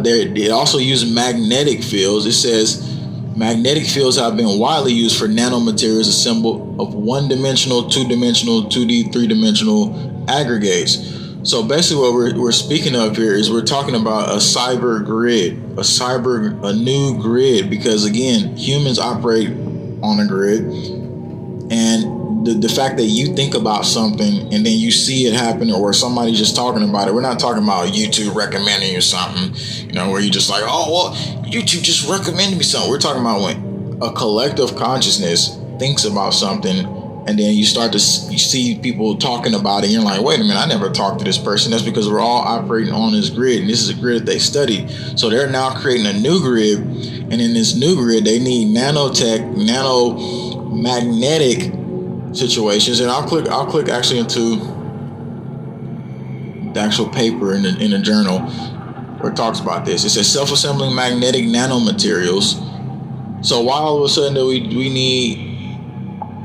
They also use magnetic fields. It says magnetic fields have been widely used for nanomaterials assembled of one-dimensional, two-dimensional, 2D, three-dimensional aggregates. So basically what we're speaking of here is we're talking about a cyber grid, a new grid, because again, humans operate on a grid, and the fact that you think about something and then you see it happen, or somebody just talking about it. We're not talking about YouTube recommending you something, where you just like, oh, well, YouTube just recommended me something. We're talking about when a collective consciousness thinks about something, and then you see people talking about it, and you're like, wait a minute, I never talked to this person. That's because we're all operating on this grid, and this is a grid that they study. So they're now creating a new grid, and in this new grid, they need nanomagnetic situations. And I'll click actually into the actual paper in the journal where it talks about this. It says self-assembling magnetic nanomaterials. So why all of a sudden do we need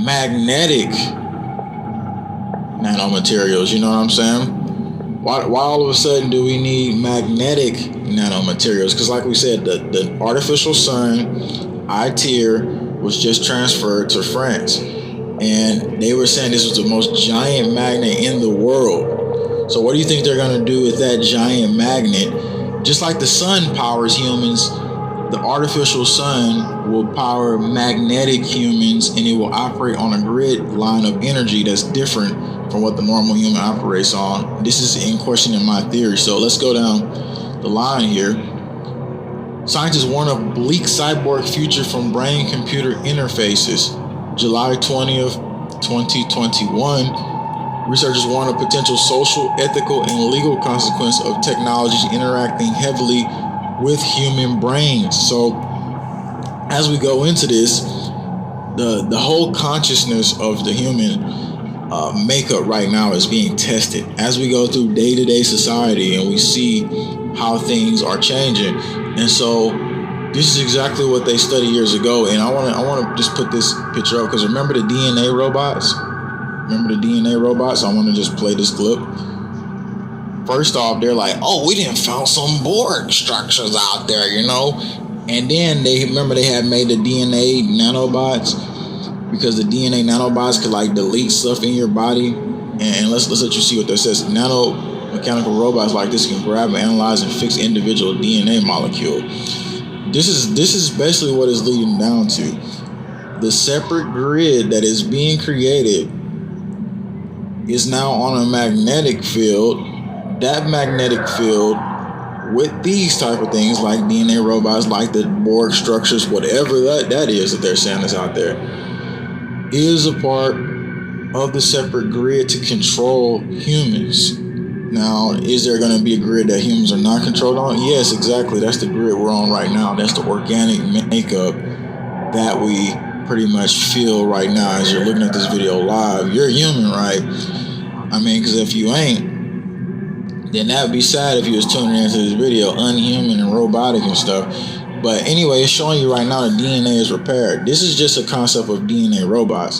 magnetic nanomaterials? You know what I'm saying? Why all of a sudden do we need magnetic nanomaterials? Because like we said, the artificial sun, ITER, was just transferred to France. And they were saying this was the most giant magnet in the world. So what do you think they're going to do with that giant magnet? Just like the sun powers humans, the artificial sun will power magnetic humans, and it will operate on a grid line of energy that's different from what the normal human operates on. This is in question in my theory. So let's go down the line here. Scientists warn of bleak cyborg future from brain-computer interfaces. July 20th, 2021, researchers warn of potential social, ethical, and legal consequence of technologies interacting heavily with human brains. So, as we go into this, the whole consciousness of the human makeup right now is being tested as we go through day-to-day society, and we see how things are changing. And so this is exactly what they studied years ago, and I want to just put this picture up because remember the DNA robots? I want to just play this clip. First off, they're like, oh, we didn't found some Borg structures out there, And then they had made the DNA nanobots, because the DNA nanobots could like delete stuff in your body. And let's let you see what that says. Nano mechanical robots like this can grab and analyze and fix individual DNA molecule. This is basically what it's leading down to. The separate grid that is being created is now on a magnetic field. That magnetic field with these type of things like DNA robots, like the Borg structures, whatever that is that they're saying is out there, is a part of the separate grid to control humans. Now, is there going to be a grid that humans are not controlled on? Yes, exactly. That's the grid we're on right now. That's the organic makeup that we pretty much feel right now as you're looking at this video live. You're human, right? I mean, because if you ain't, then that would be sad if you was tuning into this video unhuman and robotic and stuff. But anyway, it's showing you right now that DNA is repaired. This is just a concept of DNA robots.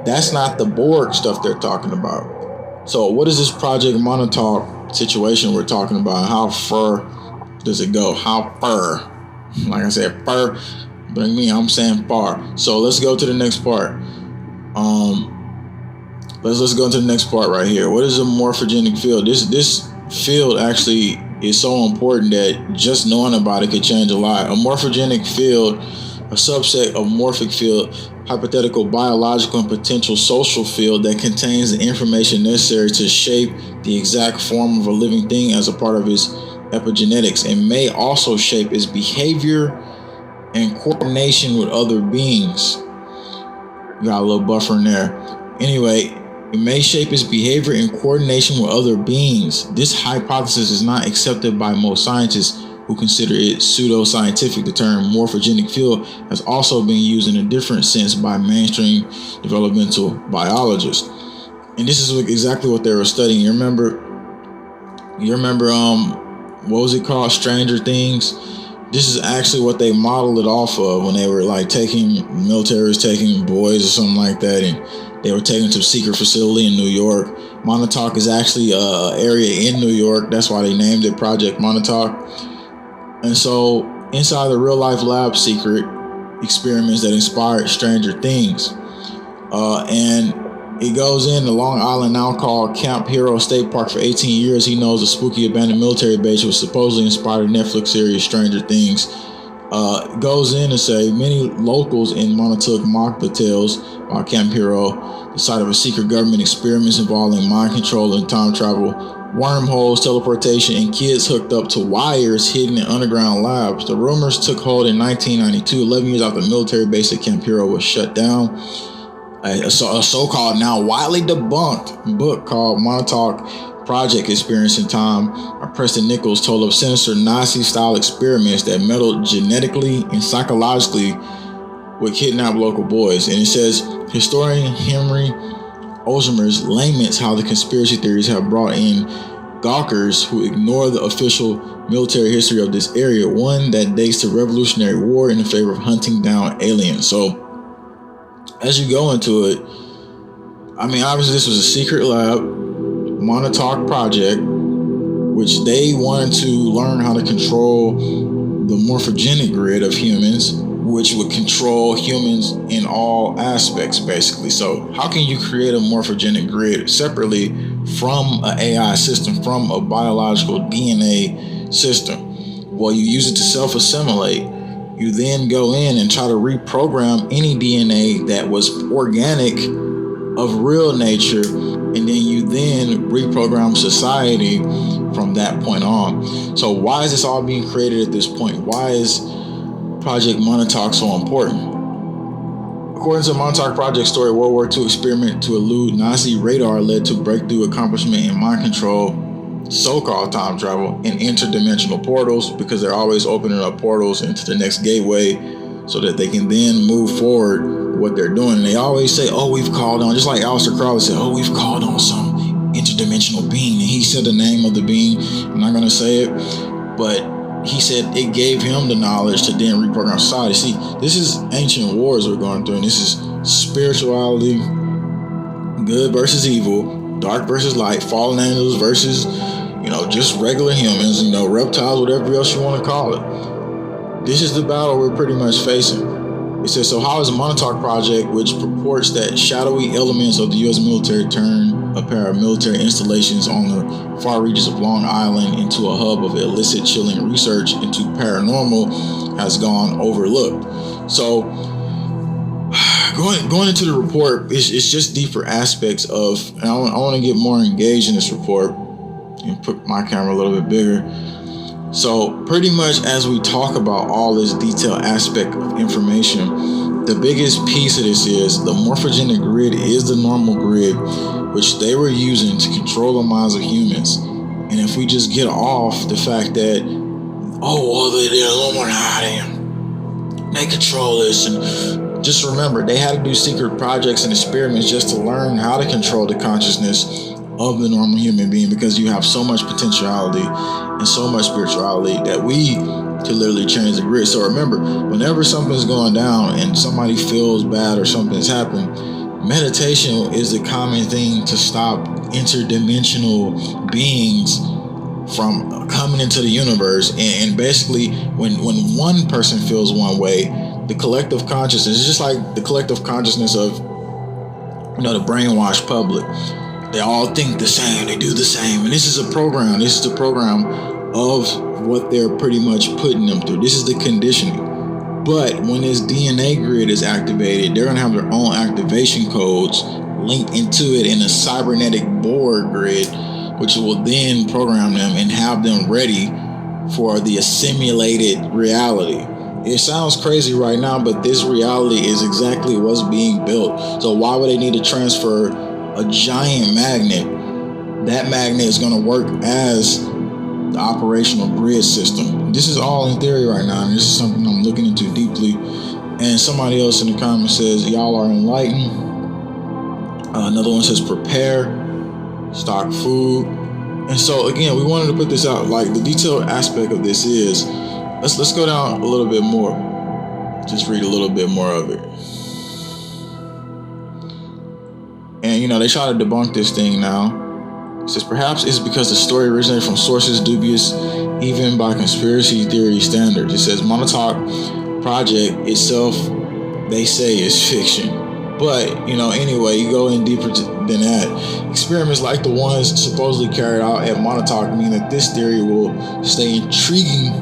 That's not the Borg stuff they're talking about. So what is this Project Montauk situation we're talking about? How far does it go? How far? Like I said, far, but I'm saying far. So let's go to the next part. Let's go to the next part right here. What is a morphogenic field? This field actually is so important that just knowing about it could change a lot. A morphogenic field, a subset of morphic field, hypothetical biological and potential social field that contains the information necessary to shape the exact form of a living thing as a part of its epigenetics, and may also shape its behavior and coordination with other beings. Got a little buffer in there. Anyway, it may shape its behavior in coordination with other beings. This hypothesis is not accepted by most scientists, who consider it pseudo-scientific. The term morphogenic field has also been used in a different sense by mainstream developmental biologists. And this is exactly what they were studying. You remember what was it called? Stranger Things. This is actually what they modeled it off of when they were like military was taking boys or something like that, and they were taken to a secret facility in New York. Montauk is actually an area in New York. That's why they named it Project Montauk. And so, inside the real life lab secret experiments that inspired Stranger Things. And it goes into Long Island, now called Camp Hero State Park. For 18 years, he knows the spooky abandoned military base which supposedly inspired the Netflix series Stranger Things. Goes in to say many locals in Montauk mock the tales about Camp Hero, the site of a secret government experiments involving mind control and time travel, wormholes, teleportation, and kids hooked up to wires hidden in underground labs. The rumors took hold in 1992, 11 years after the military base at Camp Hero was shut down. A so-called, now widely debunked book called Montauk Project Experience in Time by Preston Nichols told of sinister Nazi-style experiments that meddled genetically and psychologically with kidnapped local boys. And it says, historian Henry Olshmer's laments how the conspiracy theories have brought in gawkers who ignore the official military history of this area, one that dates to Revolutionary War in favor of hunting down aliens. So, as you go into it, I mean, obviously this was a secret lab, Montauk Project, which they wanted to learn how to control the morphogenic grid of humans, which would control humans in all aspects, basically. So how can you create a morphogenic grid separately from an AI system, from a biological DNA system? Well, you use it to self-assimilate. You then go in and try to reprogram any DNA that was organic of real nature, and then you then reprogram society from that point on. So why is this all being created at this point? Why is Project Montauk so important? According to the Montauk Project story, World War II experiment to elude Nazi radar led to breakthrough accomplishment in mind control, so-called time travel, and interdimensional portals, because they're always opening up portals into the next gateway so that they can then move forward what they're doing. And they always say, oh, we've called on, just like Aleister Crowley said, oh, we've called on some interdimensional being. And he said the name of the being. I'm not going to say it, but he said it gave him the knowledge to then reprogram society. See, this is ancient wars we're going through, and this is spirituality, good versus evil, dark versus light, fallen angels versus, just regular humans, reptiles, whatever else you want to call it. This is the battle we're pretty much facing. It says, so how is the Montauk Project, which purports that shadowy elements of the U.S. military turn a pair of military installations on the far reaches of Long Island into a hub of illicit chilling research into paranormal, has gone overlooked? So going into the report, it's just deeper aspects of, and I want to get more engaged in this report and put my camera a little bit bigger. So pretty much as we talk about all this detailed aspect of information, the biggest piece of this is the morphogenic grid is the normal grid which they were using to control the minds of humans. And if we just get off the fact that, they're Illuminati, they control this, and just remember, they had to do secret projects and experiments just to learn how to control the consciousness of the normal human being, because you have so much potentiality and so much spirituality that we could literally change the grid. So remember, whenever something's going down and somebody feels bad or something's happened, meditation is the common thing to stop interdimensional beings from coming into the universe. And basically, when one person feels one way, the collective consciousness is just like the collective consciousness of the brainwashed public. They all think the same, they do the same. And this is a program. This is the program of what they're pretty much putting them through. This is the conditioning. But when this DNA grid is activated, they're going to have their own activation codes linked into it in a cybernetic Borg grid, which will then program them and have them ready for the assimilated reality. It sounds crazy right now, but this reality is exactly what's being built. So why would they need to transfer a giant magnet? That magnet is going to work as the operational grid system. This is all in theory right now, and this is something I'm looking into deeply. And somebody else in the comments says, y'all are enlightened. Another one says, prepare, stock food. And so again, we wanted to put this out. Like, the detailed aspect of this is, let's go down a little bit more. Just read a little bit more of it. And they try to debunk this thing now. It says, perhaps it's because the story originated from sources dubious even by conspiracy theory standards. It says Montauk Project itself, they say, is fiction. But, anyway, you go in deeper than that. Experiments like the ones supposedly carried out at Montauk mean that this theory will stay intriguing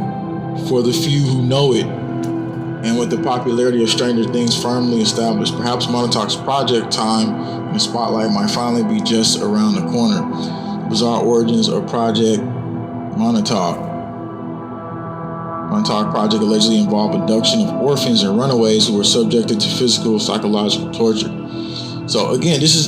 for the few who know it. And with the popularity of Stranger Things firmly established, perhaps Montauk's project time in the spotlight might finally be just around the corner. Bizarre origins of Project Montauk. Montauk Project allegedly involved abduction of orphans and runaways who were subjected to physical, psychological torture. So again, this is